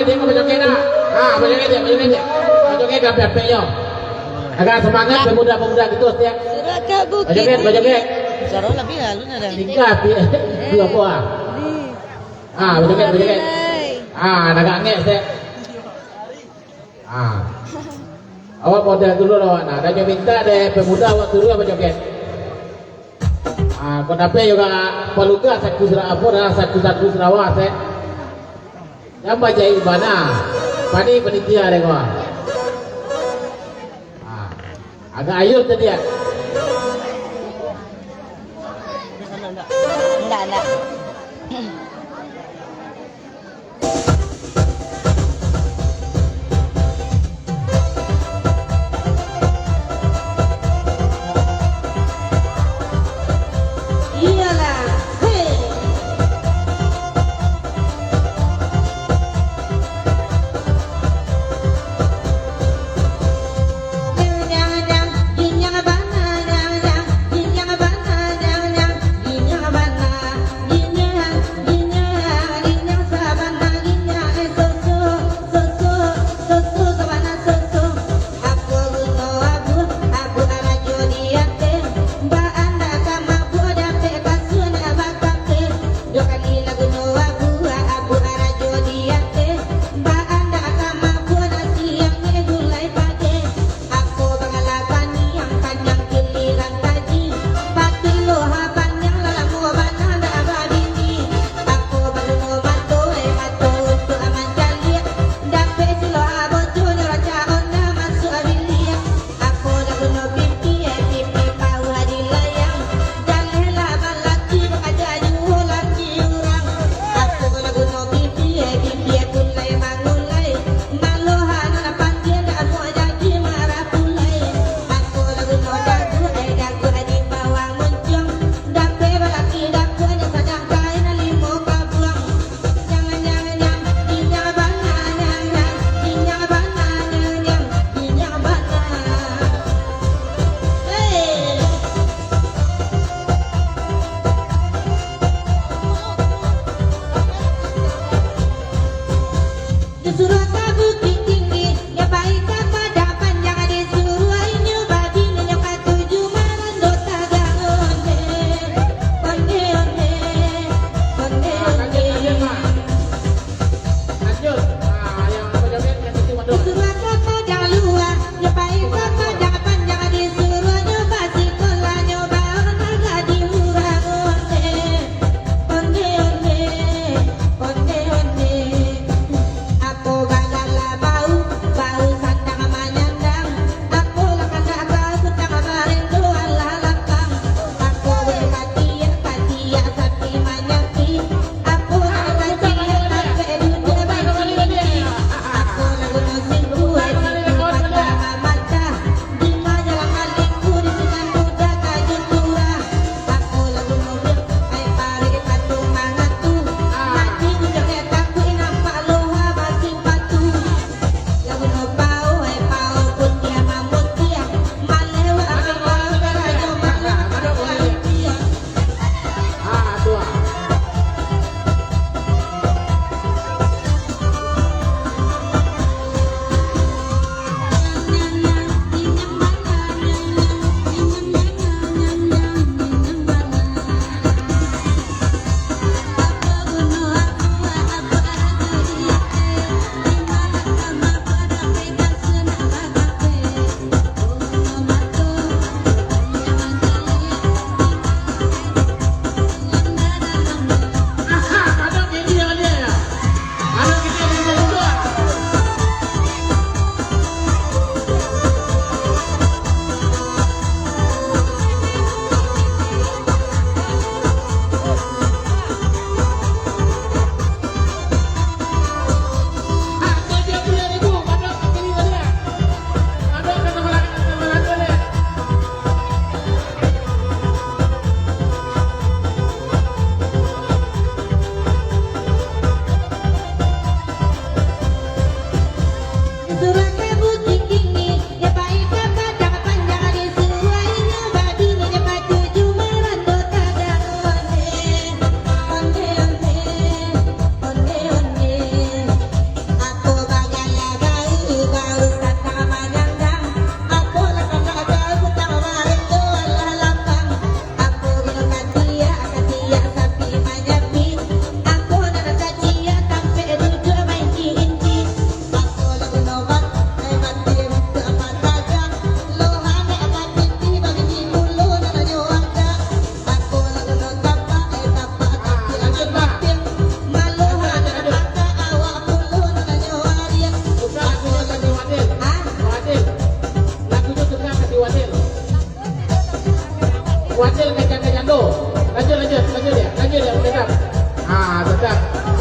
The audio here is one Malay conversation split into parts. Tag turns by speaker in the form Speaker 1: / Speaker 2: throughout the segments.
Speaker 1: dia kau berjoget dah. Berjoget dia, berjoget dia. Berjoget gape-gape agak semangat pemuda-pemuda gitu ya.
Speaker 2: Surat bukit.
Speaker 1: Berjoget.
Speaker 2: Sarong lebih halus ada.
Speaker 1: Tingkat dua buah. Berjoget. Agak angin saya. Awak model dulu lawan. Dan yang minta deh pemuda awak turun berjoget. Kau dapat juga peluka saku Surabaya, saku Sarawak saya. Yang baca ibadah, pani penitia deh kau. Agak ayun tadi ya.
Speaker 2: Enggak. Iyalah. Jangan bana.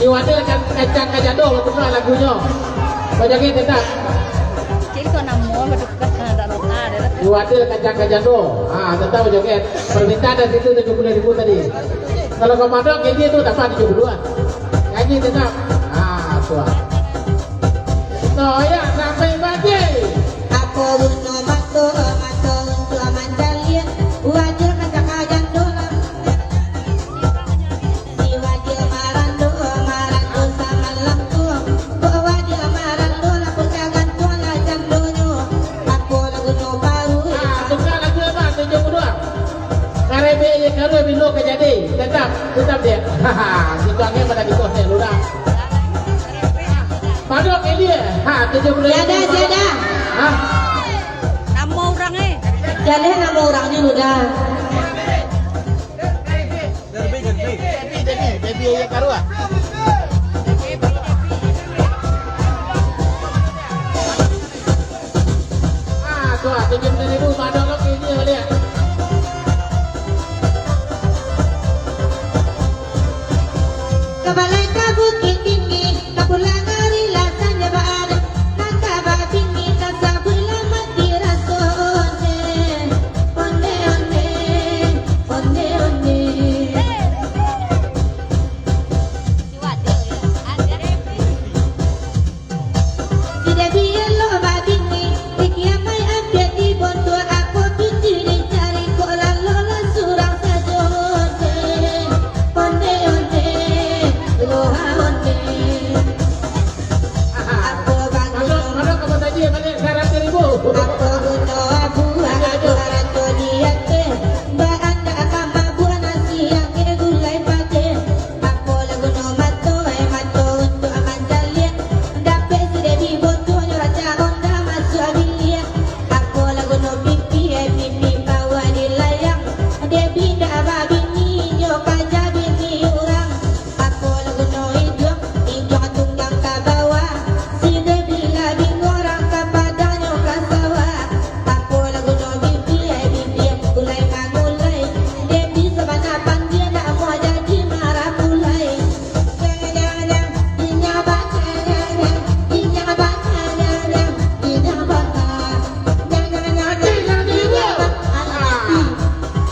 Speaker 1: Iwadil kan kacang kajado betul lagunya. Banyak tetap.
Speaker 2: Jadi kau namo berdekat kan ada nota ada.
Speaker 1: Iwadil kacang kajado. Tetap joget. Permintaan dari situ 70.000 tadi. Kalau komando ini itu dapat 72. Nyanyi tetap. Tua. Ya sampai pagi.
Speaker 3: Aku bunuh matu untuk amandalia. Wajib kacang dolam. Si wajib marandu sama lampu. Wajib marandu lampu jangan tuala jandonyo. Aku lagu no baru.
Speaker 1: Tukar lagu apa? 72. Karebe ye karo bilo kejadi. Tetap dia. Situ angin pada di kos ludah. Padok ini 70.000.
Speaker 3: Jada.
Speaker 2: Namo orangnya.
Speaker 3: Jadi nama orangnya udah.
Speaker 1: Baby ye karo. Tuh 70.000 padok ini lihat.
Speaker 3: Kabalay ka bukit tinggi, kapulang hari lasanya baada, nakaba tinggi kasabulan mati raso onde. Tidak biar lo babini, tikiam may update di bonto aku pinti dicari kok lalu surang saja onde. Loha onde. Aku bangun.
Speaker 1: Padok kamu tadi balik 100.000.
Speaker 3: Aku guna abu, aku rato dia teh. Mbak anda kama buah nasi yang kira gulai pate. Aku lagu no mato untuk aman jalian. Dapat sudah diboto raja onda masuk abilia. Aku lagu no pipi bawa di layang. Dia pindah babini nyoka jabini orang. Aku lagu no hijau tunggang ke bawah. Sida bila bingorang kepadanya kasawa. Aku lagu no bibi gulai mangulai. Debi sebanapan dia tak mau jadi marah pulai.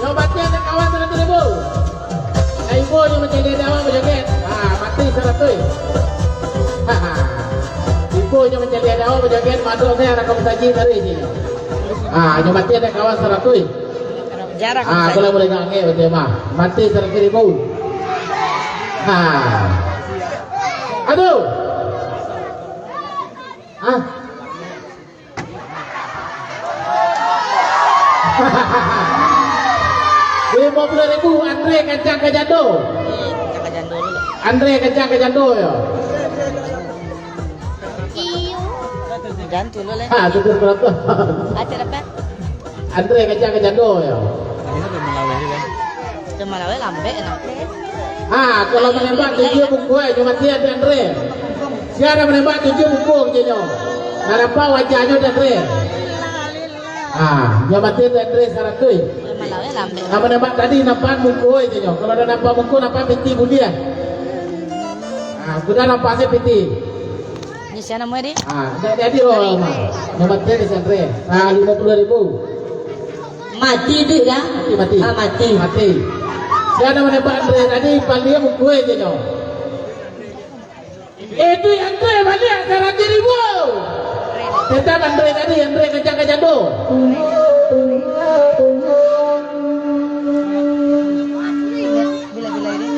Speaker 1: Obatnya ada kawan 100.000. Ibu yang menjadi dawa berjoget. Mati 100. Ibu yang menjadi dawa berjoget. Maduk saya rakam saji dari ini. Mati ada kawan 100.
Speaker 2: Jarak.
Speaker 1: Kalau boleh ngange betul mah. Mati 100.000. Aduh. 50.000 Andre kacang kajado.
Speaker 2: Jangan jangan dulu.
Speaker 1: Andre kacang kajado ya.
Speaker 2: Jangan dulu lah.
Speaker 1: Syukur berapa?
Speaker 2: Ada apa?
Speaker 1: Andre kacang kajado ya.
Speaker 2: Cuma lawe lambe enak.
Speaker 1: Kalau menembak 7 buku cuma dia ada Andre. Siapa menembak 7 buku jenyo. Kenapa wajahnya ada Andre? Cuma dia ada Andre 100.
Speaker 2: Cuma lawe lambe.
Speaker 1: Nama nampak tadi nampak muka aja. Kalau ada nampak muka nampak piti budian. Sudah nampak saya piti.
Speaker 2: Ni siapa nama dia?
Speaker 1: Jadi nampak dia di sentre. 50.000.
Speaker 3: Mati deh dah.
Speaker 1: Mati. Siapa nama nampak Andre tadi paling muka aja. Itu yang Andre balik 100.000. Tetap Andre tadi Andre kacang-kacang do.
Speaker 2: Bila-bila ini.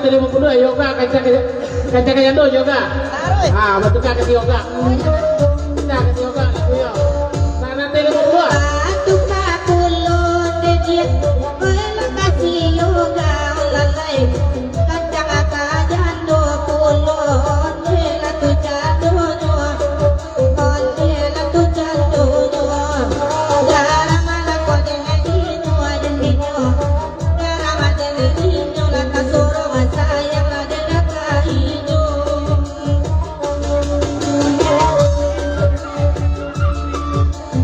Speaker 1: 152 yoga kaca jando yoga. Ah, betul kan ke yoga. Kita ke yoga lagu yo. 152.
Speaker 3: Batu kakulon dedit, lokasi yoga lalai. Kancang akajando kulon, dela tu jando nyo, kon dela tu jando nyo. Garamala ko dengan dino dan dino, garamala dengan dino la kasoro masayang la dela kaino.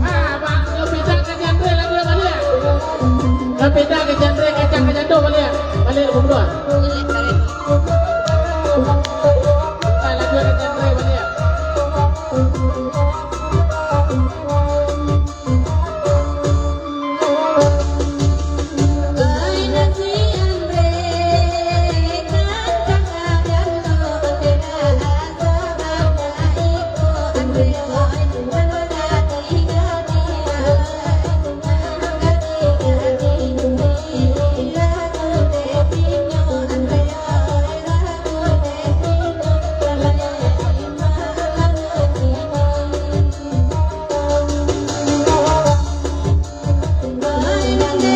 Speaker 1: Ah, bang, pindah ke jandre lagi ya balik. Pindah ke jandre kacang ke jando balik. Balik berdua. Lagi ke jandre balik.
Speaker 3: Ay nasi andre kancang ajando dela asabana iko andre oi manogati gati lagu de pinyo andre oi lagu de pinyo lalai malaguti ay nande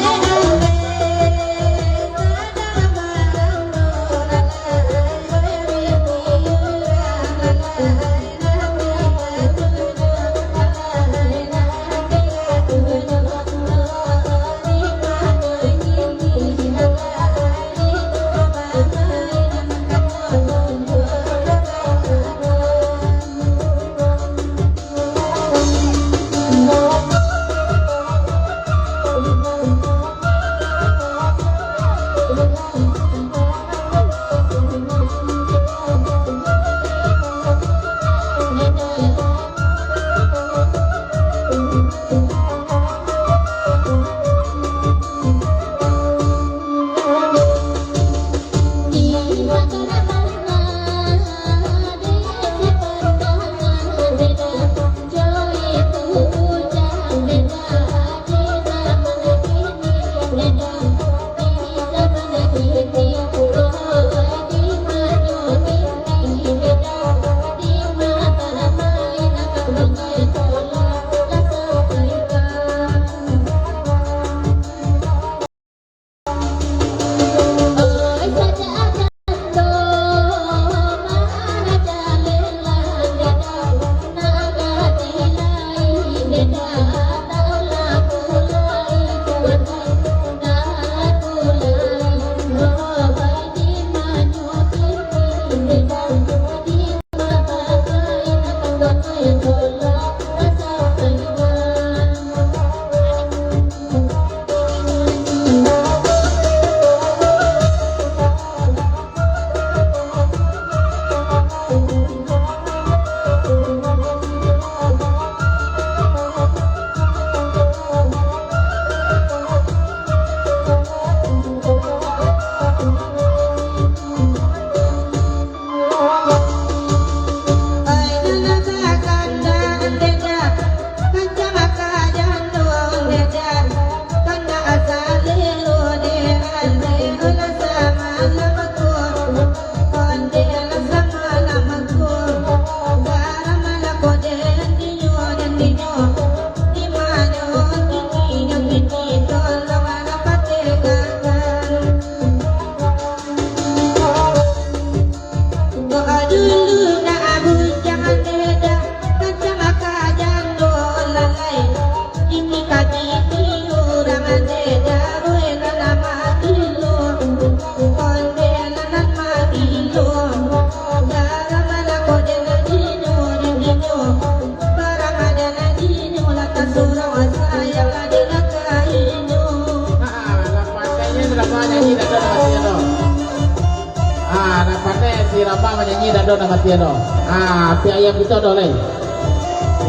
Speaker 1: Rambang menyanyi dan dona mati no. Ah, pi ayam kita doleh.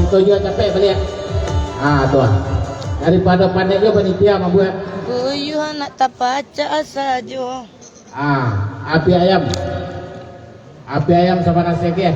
Speaker 1: Itu juga capek balik. Ah, tuh. Daripada pandai dia panitia membuat.
Speaker 3: Uyuh anak tapaca saja.
Speaker 1: Ah, api ayam. Api ayam sama nasi ke.